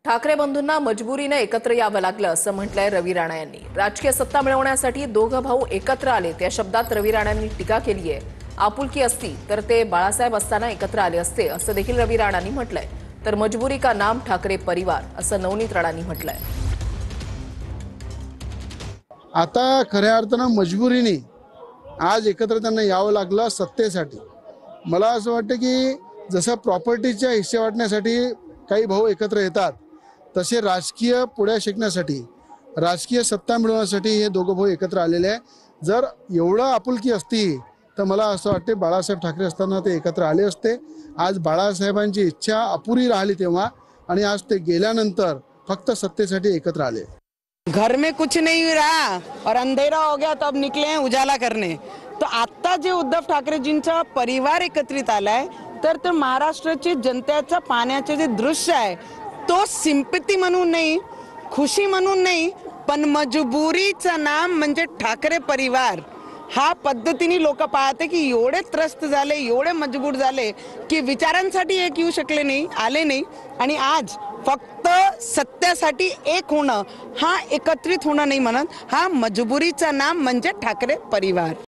ठाकरे बंधूंना मजबुरीने एकत्र यावं लागलं असं म्हटलंय रवी राणा यांनी। राजकीय सत्ता मिळवण्यासाठी दोघं भाऊ एकत्र आले त्या शब्दात रवी राणांनी टीका केली आहे। आपुलकी असती तर ते बाळासाहेब असताना एकत्र आले असते असं देखील रवी राणांनी म्हटलंय। तर मजबुरी का नाम ठाकरे परिवार असं नवनीत राणांनी म्हटलंय। आता खऱ्या अर्थानं मजबुरीने आज एकत्र त्यांना यावं लागलं सत्तेसाठी। मला असं वाटतं की जसं प्रॉपर्टीच्या हिस्से वाटण्यासाठी काही भाऊ एकत्र येतात, तसे राजकीय पुढे शिकण्यासाठी, राजकीय सत्ता मिळवण्यासाठी हे दोघं भाऊ एकत्र आलेले आहे। जर एवढं आपुलकी असती तर मला असं वाटते बाळासाहेब ठाकरे असताना ते एकत्र आले असते। आज बाळासाहेबांची इच्छा अपुरी राहिली तेव्हा, आणि आज ते गेल्यानंतर फक्त सत्तेसाठी एकत्र आले। घर में कुछ नहीं रहा और अंधेरा हो गया तो अब निकले हैं उजाला करने। तो आता जे उद्धव ठाकरेजींचा परिवार एकत्रित आलाय तर महाराष्ट्राची जनतेचा पाण्याचे जे दृश्य आहे तो सिंपती म्हणून नाही, खुशी म्हणून नाही, पण मजबुरीचं नाम म्हणजे ठाकरे परिवार हा पद्धतीने लोक पाहते की एवढे त्रस्त झाले, एवढे मजबूर झाले की विचारांसाठी एक येऊ शकले नाही, आले नाही, आणि आज फक्त सत्यासाठी एक होणं, हा एकत्रित होणं नाही म्हणत, हा मजबुरीचं नाम म्हणजे ठाकरे परिवार।